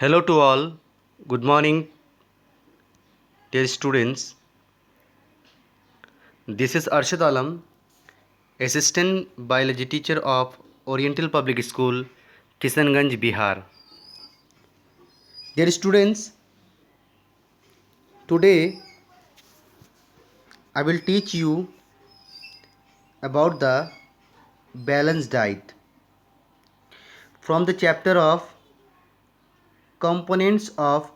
Hello to all. Good morning, dear students. This is Arshad Alam, Assistant Biology Teacher of Oriental Public School, Kishanganj, Bihar. Dear students, today I will teach you about the balanced diet from the chapter of components of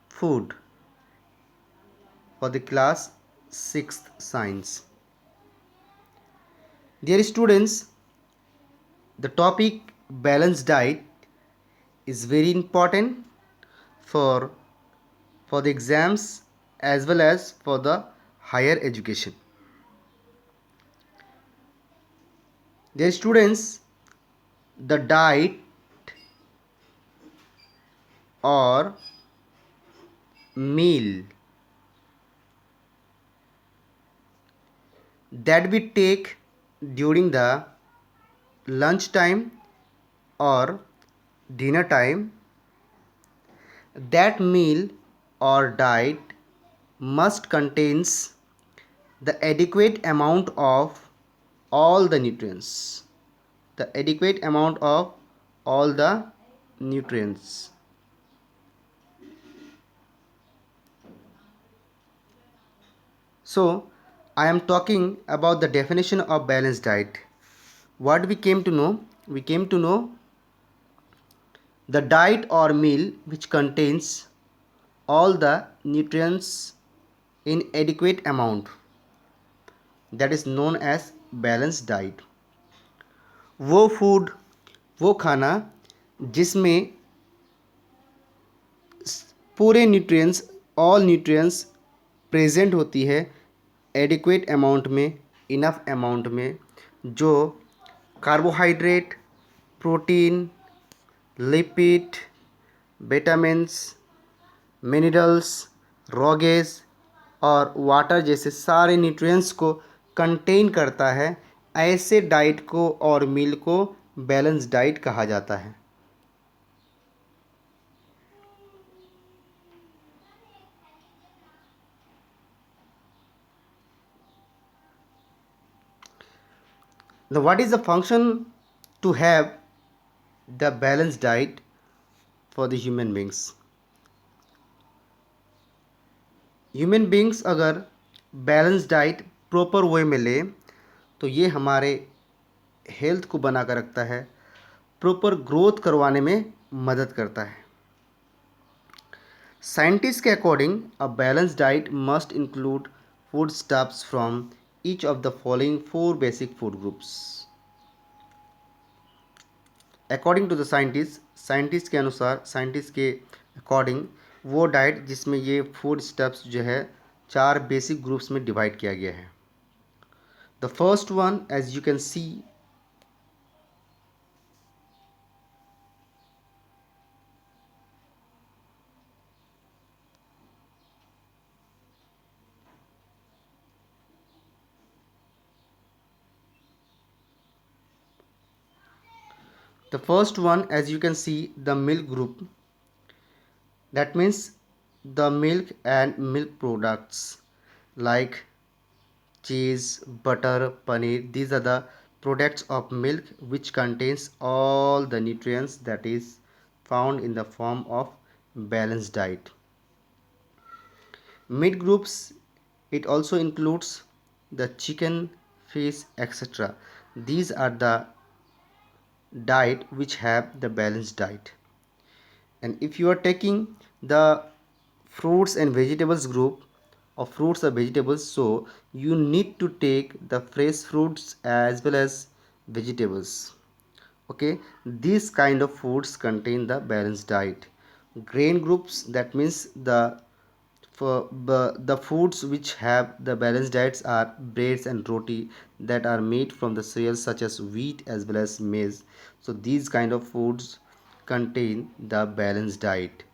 food for the class 6th science. Dear students, the topic balanced diet is very important for for the exams as well as for the higher education. Dear students, the diet or meal that we take during the lunch time or dinner time, that meal or diet must contains the adequate amount of all the nutrients, the adequate amount of all the nutrients. So, I am talking about the definition of balanced diet. What we came to know? We came to know the diet or meal which contains all the nutrients in adequate amount, that is known as balanced diet. वो food, वो खाना जिसमें पूरे nutrients, all nutrients present होती है adequate amount में, enough amount में, जो carbohydrate, protein, lipid, vitamins, minerals, roughage और वाटर जैसे सारे न्यूट्रिएंट्स को कंटेन करता है, ऐसे डाइट को और मील को बैलेंस डाइट कहा जाता है. Now, what is the function to have the balanced diet for the human beings? Human beings अगर बैलेंस डाइट प्रॉपर वे में ले तो ये हमारे हेल्थ को बना कर रखता है, प्रॉपर ग्रोथ करवाने में मदद करता है. साइंटिस्ट के according a balance diet must include food stuffs from each of the following four basic food groups. According to the scientist के अनुसार, साइंटिस्ट के अकॉर्डिंग वो डाइट जिसमें ये फूड स्टफ्स जो है चार बेसिक ग्रुप्स में डिवाइड किया गया है. The first one, as you can see, the first one, as you can see, the milk group. That means the milk and milk products like cheese, butter, paneer. These are the products of milk which contains all the nutrients that is found in the form of balanced diet. Meat groups, it also includes the chicken, fish, etc. These are the diet which have the balanced diet. And if you are taking the fruits and vegetables group of fruits or vegetables, so you need to take the fresh fruits as well as vegetables. Okay, these kind of foods contain the balanced diet. Grain groups, that means the foods which have the balanced diets are breads and roti that are made from the cereals such as wheat as well as maize. So these kind of foods contain the balanced diet.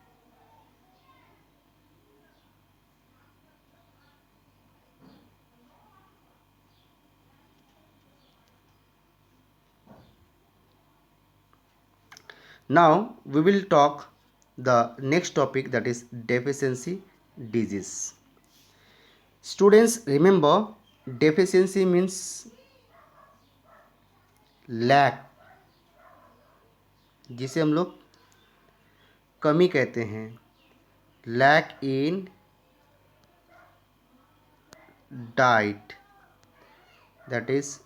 Now we will talk the next topic, that is deficiency disease. Students, remember, deficiency means lack, जिसे हम लोग कमी कहते हैं, lack in diet, that is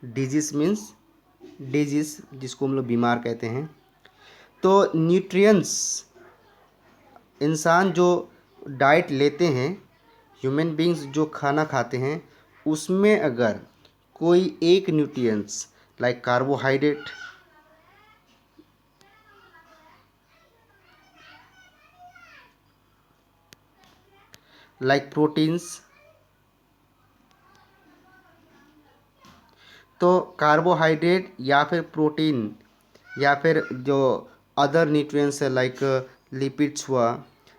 disease means disease, जिसको हम लोग बीमार कहते हैं। तो न्यूट्रिएंट्स, इंसान जो डाइट लेते हैं, ह्यूमन बींग्स जो खाना खाते हैं, उसमें अगर कोई एक nutrients like carbohydrate, like proteins, तो कार्बोहाइड्रेट या फिर प्रोटीन या फिर जो अदर न्यूट्रिएंट्स है लाइक लिपिड्स हुआ,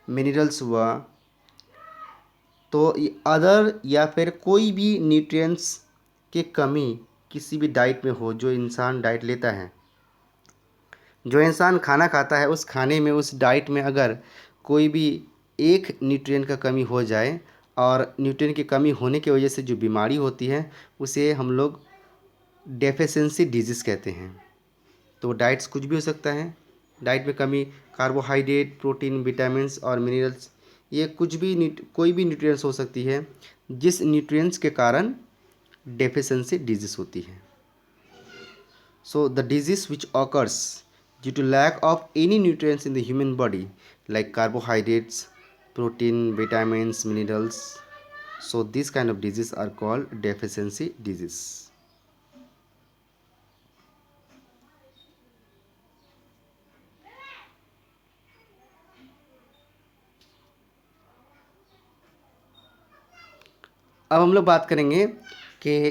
मिनरल्स हुआ, तो अदर या फिर कोई भी न्यूट्रिएंट्स की कमी किसी भी डाइट में हो, जो इंसान डाइट लेता है, जो इंसान खाना खाता है, उस खाने में, उस डाइट में अगर कोई भी एक न्यूट्रिएंट का कमी हो जाए और न्यूट्रिएंट की कमी होने की वजह से जो बीमारी होती है, उसे हम लोग डेफिशिएंसी डिजीज़ कहते हैं। तो डाइट्स कुछ भी हो सकता है, डाइट में कमी, कार्बोहाइड्रेट, प्रोटीन, विटामिन्स और मिनरल्स, ये कुछ भी कोई भी न्यूट्रिएंट्स हो सकती है, जिस न्यूट्रिएंट्स के कारण डेफिशिएंसी डिजीज़ होती है। So the disease which occurs due to lack of any nutrients in the human body like carbohydrates, protein, vitamins, minerals, so this kind of disease are called deficiency disease. अब हम लोग बात करेंगे कि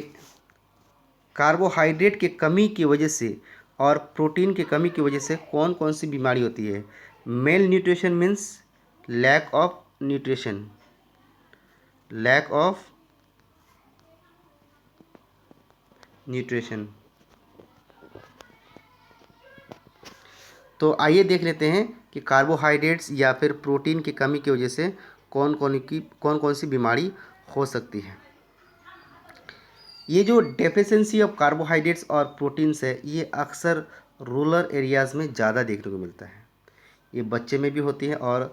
carbohydrate की कमी की वजह से और प्रोटीन की कमी की वजह से कौन कौन सी बीमारी होती है। Malnutrition means lack of nutrition, lack of nutrition. तो आइए देख लेते हैं कि कार्बोहाइड्रेट्स या फिर प्रोटीन की कमी की वजह से कौन कौन सी बीमारी हो सकती है। ये जो डेफिशिएंसी ऑफ कार्बोहाइड्रेट्स और प्रोटीन्स है, ये अक्सर रूरल एरियाज़ में ज़्यादा देखने को मिलता है। ये बच्चे में भी होती है और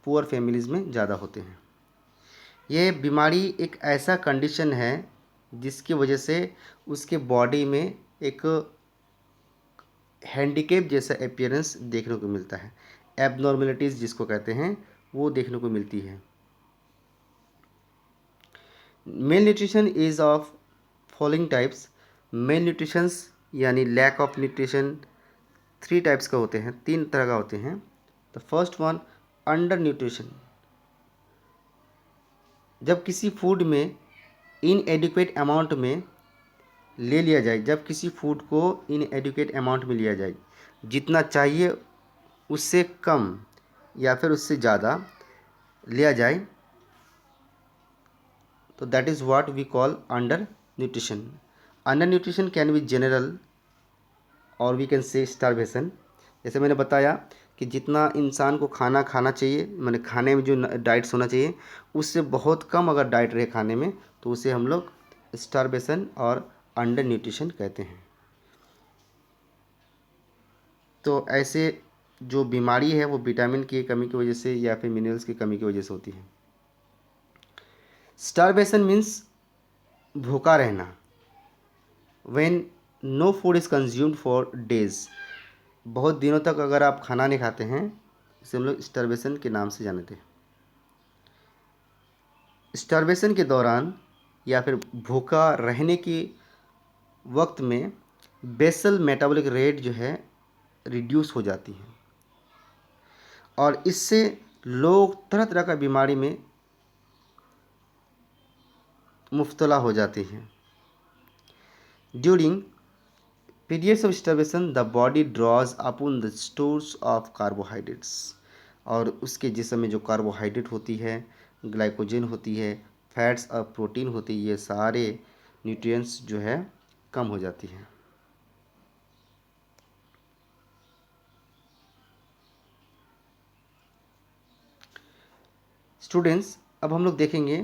पुअर फैमिलीज़ में ज़्यादा होते हैं। ये बीमारी एक ऐसा कंडीशन है जिसकी वजह से उसके बॉडी में एक हैंडीकेप जैसा अपीयरेंस देखने को मिलता है, एबनॉर्मेलिटीज़ जिसको कहते हैं, वो देखने को मिलती है। Malnutrition is of following types. Malnutritions यानी लैक ऑफ न्यूट्रिशन 3 टाइप्स का होते हैं, 3 तरह का होते हैं। The first one, undernutrition, जब किसी फूड में इनएडिक्वेट अमाउंट में ले लिया जाए, जब किसी फूड को इनएडिक्वेट अमाउंट में लिया जाए, जितना चाहिए उससे कम या फिर उससे ज़्यादा लिया जाए, तो that is what we call undernutrition. Undernutrition can be general और वी कैन से स्टारवेशन। जैसे मैंने बताया कि जितना इंसान को खाना खाना चाहिए, मैंने खाने में जो डाइट्स होना चाहिए, उससे बहुत कम अगर डाइट रहे खाने में, तो उसे हम लोग स्टारवेशन और अंडर न्यूट्रिशन कहते हैं। तो ऐसे जो बीमारी है वो विटामिन की कमी की वजह से या फिर मिनरल्स की कमी की वजह से होती है। स्टारवेशन मीन्स भूखा रहना, when no food is consumed for days, बहुत दिनों तक अगर आप खाना नहीं खाते हैं, इसे हम लोग स्टारवेशन के नाम से जानते हैं। स्टारवेशन के दौरान या फिर भूखा रहने के वक्त में बेसल मेटाबॉलिक रेट जो है रिड्यूस हो जाती है और इससे लोग तरह तरह का बीमारी में मुब्तला हो जाते हैं। During periods of starvation the body draws upon the stores of carbohydrates, और उसके जिस्म में जो कार्बोहाइड्रेट होती है, ग्लाइकोजन होती है, फैट्स और प्रोटीन होती है, ये सारे न्यूट्रिएंट्स जो है कम हो जाती हैं। स्टूडेंट्स, अब हम लोग देखेंगे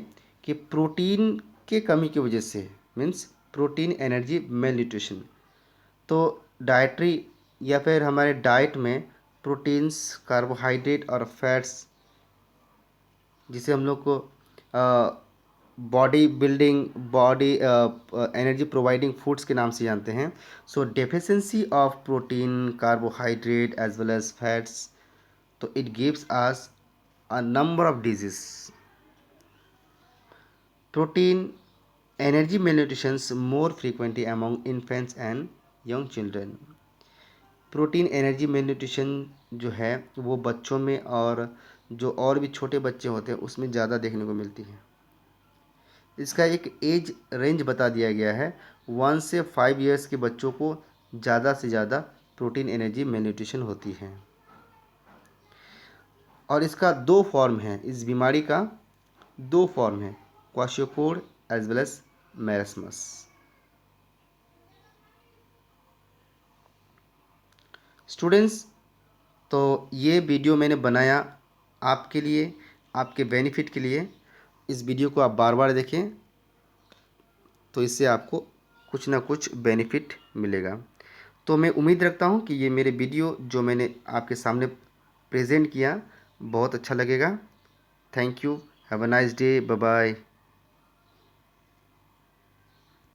कि प्रोटीन के कमी की वजह से, means protein energy mail nutrition, तो डाइटरी या फिर हमारे डाइट में प्रोटीन्स, कार्बोहाइड्रेट और फैट्स, जिसे हम लोग को body building, body energy providing foods के नाम से जानते हैं। So deficiency of protein, carbohydrate as well as fats, तो it gives us a number of diseases. Protein energy malnutrition more frequently among infants and young children. Protein energy malnutrition जो है वो बच्चों में और जो और भी छोटे बच्चे होते हैं उसमें ज़्यादा देखने को मिलती है। इसका एक एज रेंज बता दिया गया है, 1 से 5 इयर्स के बच्चों को ज़्यादा से ज़्यादा प्रोटीन एनर्जी malnutrition होती है। और इसका 2 फॉर्म है, इस बीमारी का 2 फॉर्म है, क्वाशियोकोड एज वेल एज मैरस्मस। स्टूडेंट्स, तो ये वीडियो मैंने बनाया आपके लिए, आपके बेनिफिट के लिए। इस वीडियो को आप बार बार देखें तो इससे आपको कुछ ना कुछ बेनिफिट मिलेगा। तो मैं उम्मीद रखता हूँ कि ये मेरे वीडियो जो मैंने आपके सामने प्रेजेंट किया बहुत अच्छा लगेगा। Thank you, have a nice day, bye bye.